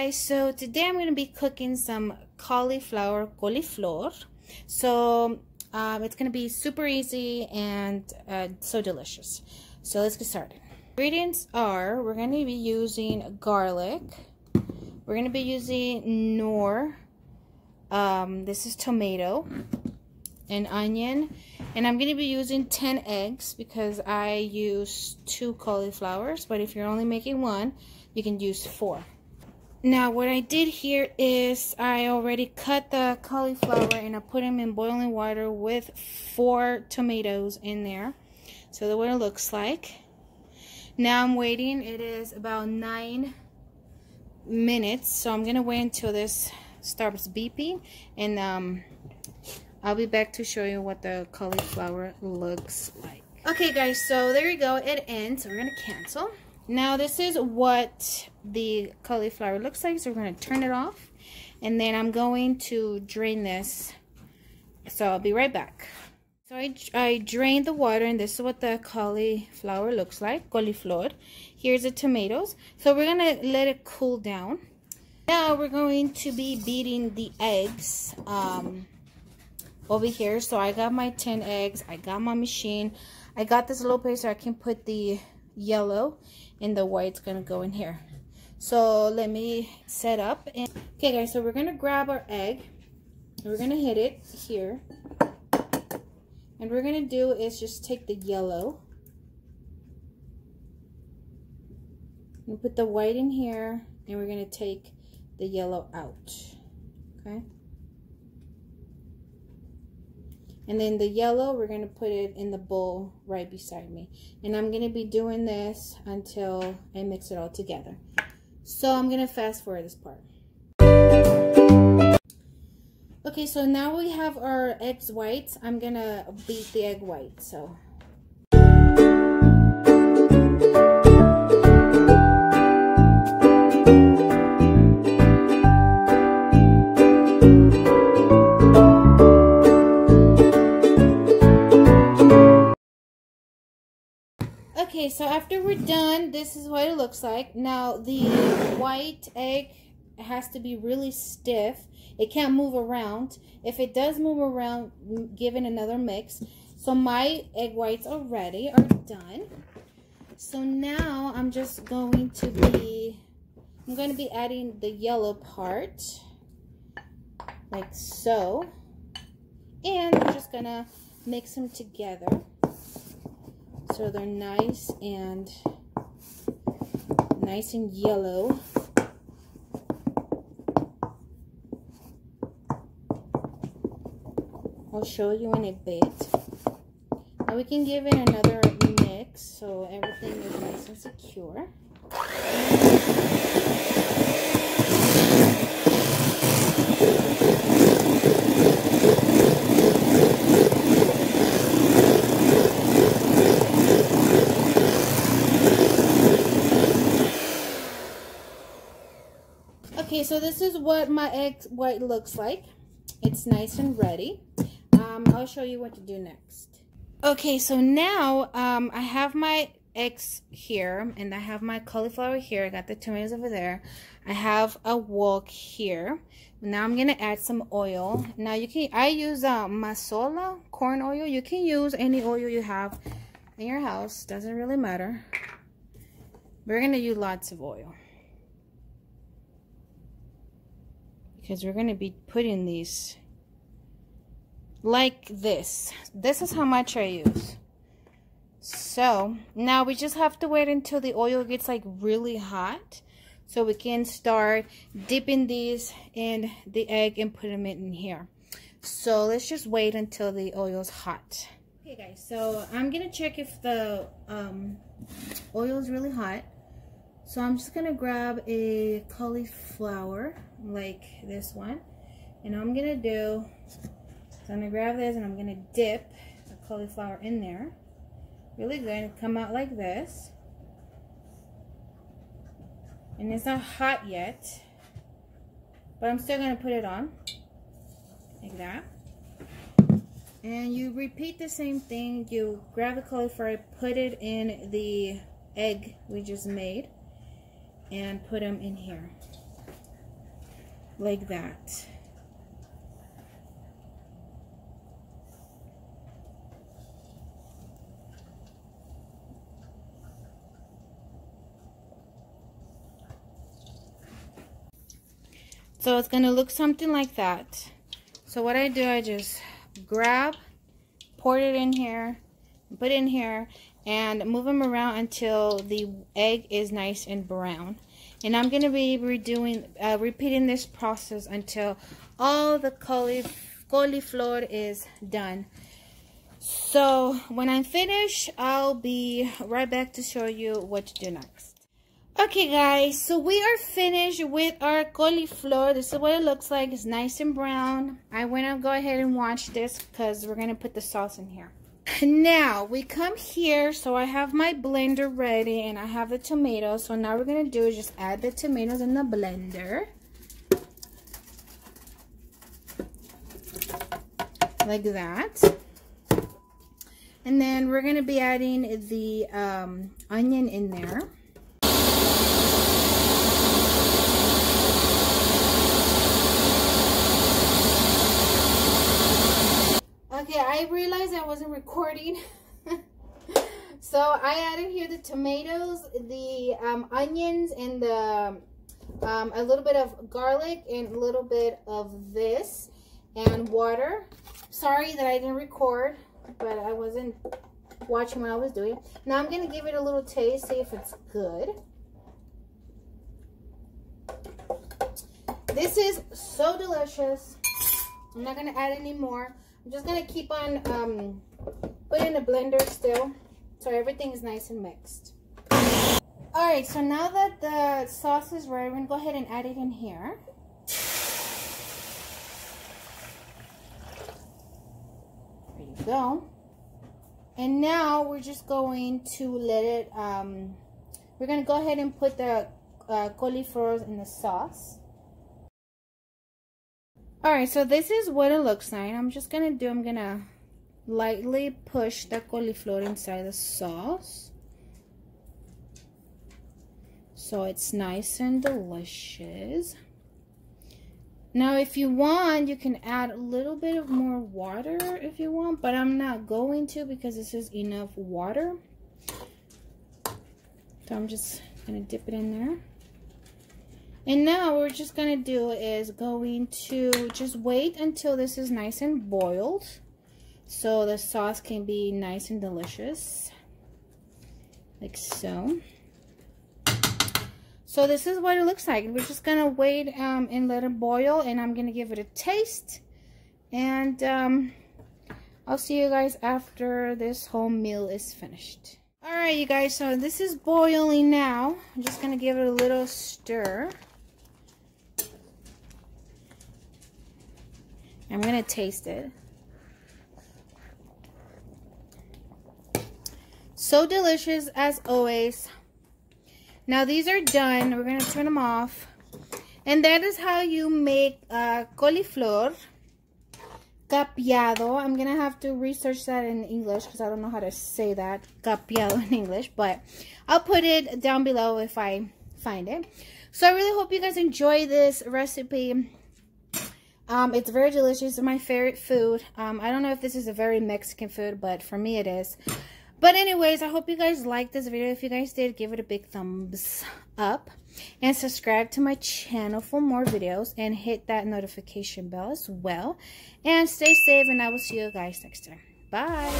Guys, so today I'm going to be cooking some cauliflower. So it's going to be super easy and so delicious. So let's get started. Ingredients are, we're going to be using garlic, we're going to be using nor, this is tomato, an onion, and I'm going to be using 10 eggs because I use 2 cauliflowers, but if you're only making 1, you can use 4. Now what I did here is I already cut the cauliflower and I put them in boiling water with 4 tomatoes in there. So that's what it looks like. Now I'm waiting. It is about 9 minutes, so I'm gonna wait until this starts beeping, and I'll be back to show you what the cauliflower looks like. Okay guys, so there you go, it ends. So we're gonna cancel. Now this is what the cauliflower looks like, so we're gonna turn it off, and then I'm going to drain this, so I'll be right back. So I drained the water, and this is what the cauliflower looks like. Cauliflower. Here's the tomatoes. So we're gonna let it cool down. Now we're going to be beating the eggs over here. So I got my 10 eggs. I got my machine. I got this little place so I can put the yellow, and the white's gonna go in here. So let me set up. Okay guys, so we're gonna grab our egg. We're gonna hit it here. And what we're going to do is just take the yellow and put the white in here, and we're going to take the yellow out, okay? And then the yellow, we're going to put it in the bowl right beside me. And I'm going to be doing this until I mix it all together. So I'm going to fast forward this part. Okay, so now we have our eggs whites. I'm gonna beat the egg white, so. Okay, so after we're done, this is what it looks like. Now the white egg has to be really stiff. It can't move around. If it does move around, give it another mix. So my egg whites are done. So now I'm just going to be, adding the yellow part, like so. And we're just gonna mix them together so they're nice and yellow. I'll show you in a bit. Now we can give it another mix so everything is nice and secure. Okay, so this is what my egg white looks like. It's nice and ready. I'll show you what to do next. Okay, so now I have my eggs here, and I have my cauliflower here. I got the tomatoes over there. I have a wok here. Now I'm gonna add some oil. Now I use masola corn oil. You can use any oil you have in your house. Doesn't really matter. We're gonna use lots of oil because we're gonna be putting these like this. This is how much I use. So now we just have to wait until the oil gets like really hot so we can start dipping these in the egg and put them in here. So let's just wait until the oil's hot. Okay guys, so I'm gonna check if the oil is really hot. So I'm just gonna grab a cauliflower like this one, and I'm gonna do, so I'm going to grab this and I'm going to dip the cauliflower in there. Really good. It'll come out like this. And it's not hot yet, but I'm still going to put it on. Like that. And you repeat the same thing. You grab the cauliflower, put it in the egg we just made, and put them in here. like that. So it's gonna look something like that. So what I do, I just grab, pour it in here, put it in here, and move them around until the egg is nice and brown. And I'm gonna be repeating this process until all the cauliflower is done. So when I'm finished, I'll be right back to show you what to do next. Okay guys, so we are finished with our cauliflower. This is what it looks like. It's nice and brown. I want to go ahead and wash this because we're going to put the sauce in here. Now we come here, so I have my blender ready and I have the tomatoes. So now we're going to do is just add the tomatoes in the blender. Like that. And then we're going to be adding the onion in there. Okay, I realized I wasn't recording. So I added here the tomatoes, the onions, and the a little bit of garlic and a little bit of this and water. Sorry that I didn't record, but I wasn't watching what I was doing. Now I'm going to give it a little taste, see if it's good. This is so delicious. I'm not going to add any more. I'm just going to keep on putting in the blender still so everything is nice and mixed. Alright, so now that the sauce is ready, we're going to go ahead and add it in here. There you go. And now we're just going to let it, we're going to go ahead and put the cauliflower in the sauce. Alright, so this is what it looks like. I'm gonna lightly push the cauliflower inside the sauce. So it's nice and delicious. Now if you want, you can add a little bit of more water if you want, but I'm not going to because this is enough water. So I'm just gonna dip it in there. And now what we're just going to do is going to just wait until this is nice and boiled. So the sauce can be nice and delicious. Like so. So this is what it looks like. We're just going to wait and let it boil. And I'm going to give it a taste. And I'll see you guys after this whole meal is finished. Alright you guys, so this is boiling now. I'm just going to give it a little stir. I'm going to taste it. So delicious as always. Now these are done. We're going to turn them off. And that is how you make cauliflower capeado. I'm going to have to research that in English because I don't know how to say that. Capeado in English. But I'll put it down below if I find it. So I really hope you guys enjoy this recipe. It's very delicious. It's my favorite food. I don't know if this is a very Mexican food, but for me it is. But anyways, I hope you guys liked this video. If you guys did, give it a big thumbs up. And subscribe to my channel for more videos. And hit that notification bell as well. And stay safe, and I will see you guys next time. Bye!